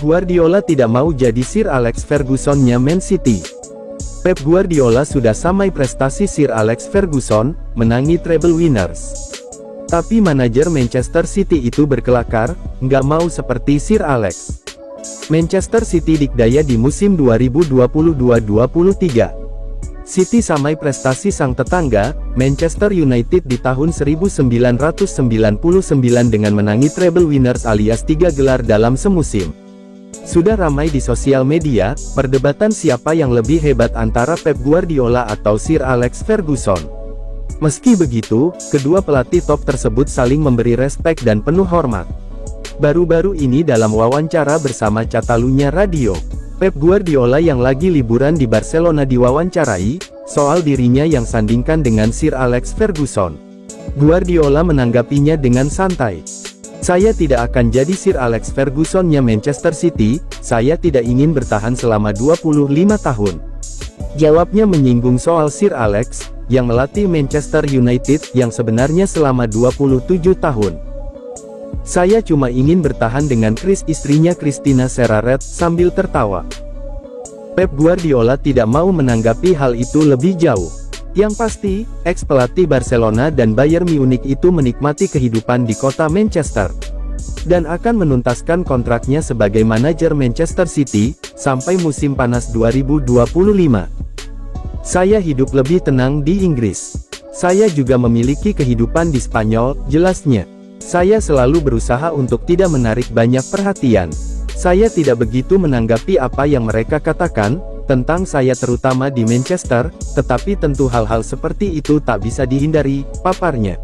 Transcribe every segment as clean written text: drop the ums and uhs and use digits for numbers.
Guardiola tidak mau jadi Sir Alex Ferguson-nya Man City. Pep Guardiola sudah samai prestasi Sir Alex Ferguson, menangi treble winners. Tapi manajer Manchester City itu berkelakar, nggak mau seperti Sir Alex. Manchester City dikdaya di musim 2022-23. City samai prestasi sang tetangga, Manchester United di tahun 1999 dengan menangi treble winners alias 3 gelar dalam semusim. Sudah ramai di sosial media, perdebatan siapa yang lebih hebat antara Pep Guardiola atau Sir Alex Ferguson. Meski begitu, kedua pelatih top tersebut saling memberi respek dan penuh hormat. Baru-baru ini dalam wawancara bersama Catalunya Radio, Pep Guardiola yang lagi liburan di Barcelona diwawancarai, soal dirinya yang sandingkan dengan Sir Alex Ferguson. Guardiola menanggapinya dengan santai. Saya tidak akan jadi Sir Alex Ferguson-nya Manchester City, saya tidak ingin bertahan selama 25 tahun. Jawabnya menyinggung soal Sir Alex, yang melatih Manchester United, yang sebenarnya selama 27 tahun. Saya cuma ingin bertahan dengan Chris, istrinya Christina Seraret, sambil tertawa. Pep Guardiola tidak mau menanggapi hal itu lebih jauh. Yang pasti, ex-pelatih Barcelona dan Bayern Munich itu menikmati kehidupan di kota Manchester. Dan akan menuntaskan kontraknya sebagai manajer Manchester City, sampai musim panas 2025. Saya hidup lebih tenang di Inggris. Saya juga memiliki kehidupan di Spanyol, jelasnya. Saya selalu berusaha untuk tidak menarik banyak perhatian. Saya tidak begitu menanggapi apa yang mereka katakan tentang saya terutama di Manchester, tetapi tentu hal-hal seperti itu tak bisa dihindari, paparnya.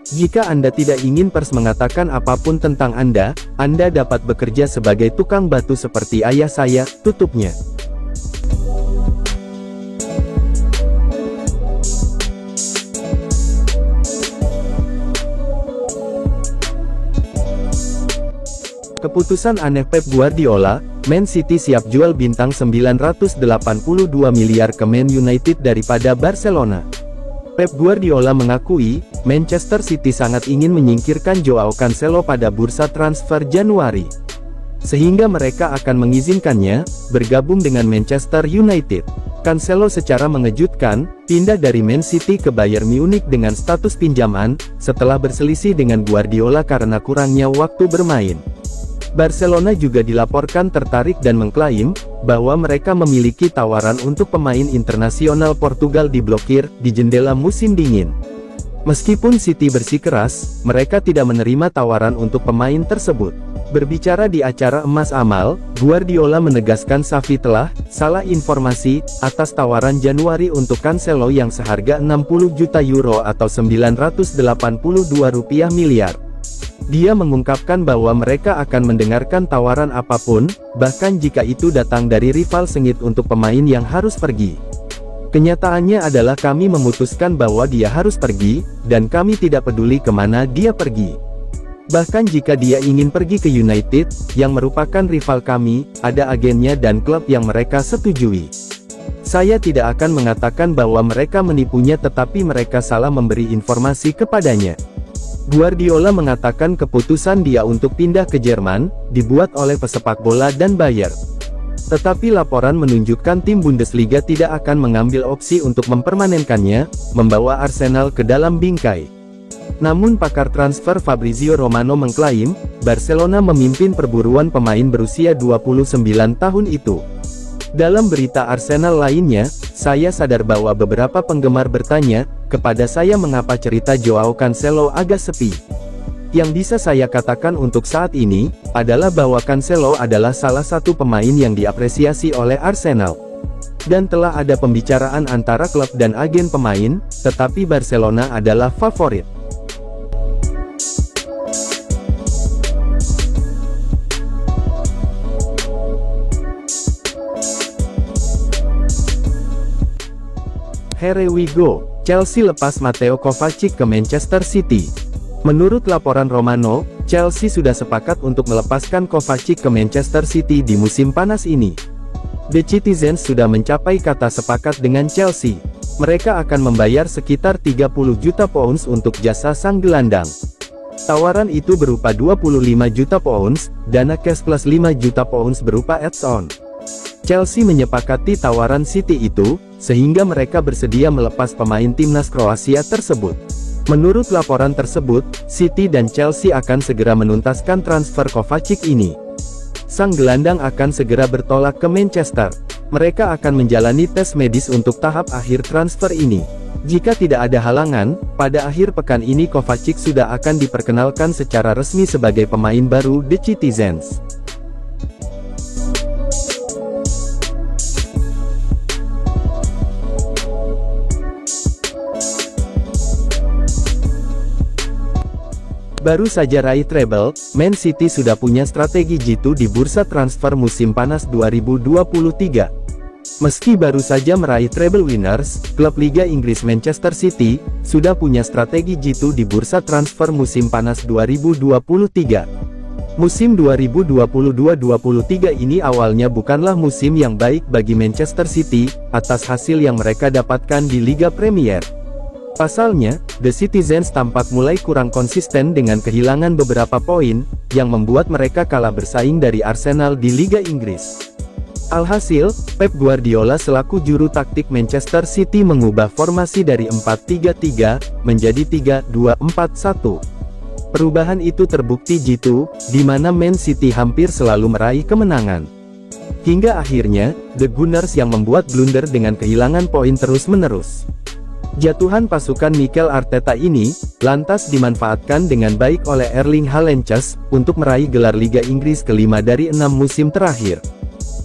Jika Anda tidak ingin pers mengatakan apapun tentang Anda dapat bekerja sebagai tukang batu seperti ayah saya, tutupnya. Keputusan aneh Pep Guardiola, Man City siap jual bintang 982 miliar ke Man United daripada Barcelona. Pep Guardiola mengakui, Manchester City sangat ingin menyingkirkan Joao Cancelo pada bursa transfer Januari. Sehingga mereka akan mengizinkannya bergabung dengan Manchester United. Cancelo secara mengejutkan pindah dari Man City ke Bayern Munich dengan status pinjaman, setelah berselisih dengan Guardiola karena kurangnya waktu bermain. Barcelona juga dilaporkan tertarik dan mengklaim bahwa mereka memiliki tawaran untuk pemain internasional Portugal diblokir di jendela musim dingin. Meskipun City bersikeras, mereka tidak menerima tawaran untuk pemain tersebut. Berbicara di acara Emas Amal, Guardiola menegaskan Xavi telah salah informasi atas tawaran Januari untuk Cancelo yang seharga 60 juta euro atau 982 miliar. Dia mengungkapkan bahwa mereka akan mendengarkan tawaran apapun, bahkan jika itu datang dari rival sengit untuk pemain yang harus pergi. Kenyataannya adalah kami memutuskan bahwa dia harus pergi, dan kami tidak peduli kemana dia pergi. Bahkan jika dia ingin pergi ke United, yang merupakan rival kami, ada agennya dan klub yang mereka setujui. Saya tidak akan mengatakan bahwa mereka menipunya tetapi mereka salah memberi informasi kepadanya. Guardiola mengatakan keputusan dia untuk pindah ke Jerman, dibuat oleh pesepak bola dan Bayer. Tetapi laporan menunjukkan tim Bundesliga tidak akan mengambil opsi untuk mempermanenkannya, membawa Arsenal ke dalam bingkai. Namun pakar transfer Fabrizio Romano mengklaim, Barcelona memimpin perburuan pemain berusia 29 tahun itu. Dalam berita Arsenal lainnya, saya sadar bahwa beberapa penggemar bertanya kepada saya mengapa cerita Joao Cancelo agak sepi. Yang bisa saya katakan untuk saat ini, adalah bahwa Cancelo adalah salah satu pemain yang diapresiasi oleh Arsenal. Dan telah ada pembicaraan antara klub dan agen pemain, tetapi Barcelona adalah favorit. Here we go, Chelsea lepas Mateo Kovacic ke Manchester City. Menurut laporan Romano, Chelsea sudah sepakat untuk melepaskan Kovacic ke Manchester City di musim panas ini. The Citizens sudah mencapai kata sepakat dengan Chelsea. Mereka akan membayar sekitar 30 juta pounds untuk jasa sang gelandang. Tawaran itu berupa 25 juta pounds, dana cash plus 5 juta pounds berupa add-on. Chelsea menyepakati tawaran City itu, sehingga mereka bersedia melepas pemain timnas Kroasia tersebut. Menurut laporan tersebut, City dan Chelsea akan segera menuntaskan transfer Kovacic ini. Sang gelandang akan segera bertolak ke Manchester. Mereka akan menjalani tes medis untuk tahap akhir transfer ini. Jika tidak ada halangan, pada akhir pekan ini Kovacic sudah akan diperkenalkan secara resmi sebagai pemain baru The Citizens. Baru saja raih treble, Man City sudah punya strategi jitu di bursa transfer musim panas 2023. Meski baru saja meraih treble winners, klub Liga Inggris Manchester City sudah punya strategi jitu di bursa transfer musim panas 2023. Musim 2022-23 ini awalnya bukanlah musim yang baik bagi Manchester City, atas hasil yang mereka dapatkan di Liga Premier. Pasalnya, The Citizens tampak mulai kurang konsisten dengan kehilangan beberapa poin, yang membuat mereka kalah bersaing dari Arsenal di Liga Inggris. Alhasil, Pep Guardiola selaku juru taktik Manchester City mengubah formasi dari 4-3-3, menjadi 3-2-4-1. Perubahan itu terbukti jitu, di mana Man City hampir selalu meraih kemenangan. Hingga akhirnya, The Gunners yang membuat blunder dengan kehilangan poin terus-menerus. Jatuhan pasukan Mikel Arteta ini, lantas dimanfaatkan dengan baik oleh Erling Haaland untuk meraih gelar Liga Inggris kelima dari 6 musim terakhir.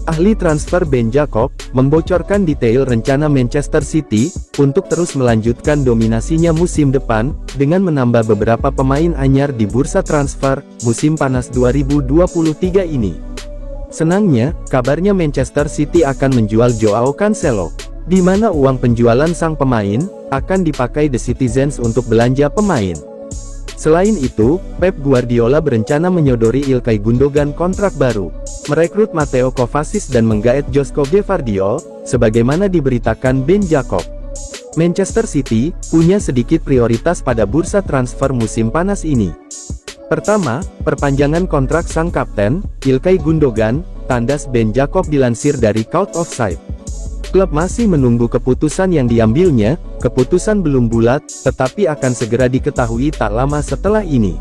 Ahli transfer Ben Jacob, membocorkan detail rencana Manchester City, untuk terus melanjutkan dominasinya musim depan, dengan menambah beberapa pemain anyar di bursa transfer, musim panas 2023 ini. Senangnya, kabarnya Manchester City akan menjual Joao Cancelo, di mana uang penjualan sang pemain akan dipakai The Citizens untuk belanja pemain. Selain itu, Pep Guardiola berencana menyodori Ilkay Gundogan kontrak baru, merekrut Mateo Kovacic dan menggaet Joško Gvardiol, sebagaimana diberitakan Ben Jacob. Manchester City punya sedikit prioritas pada bursa transfer musim panas ini. Pertama, perpanjangan kontrak sang kapten, Ilkay Gundogan, tandas Ben Jacob dilansir dari Court of Sight. Klub masih menunggu keputusan yang diambilnya, keputusan belum bulat, tetapi akan segera diketahui tak lama setelah ini.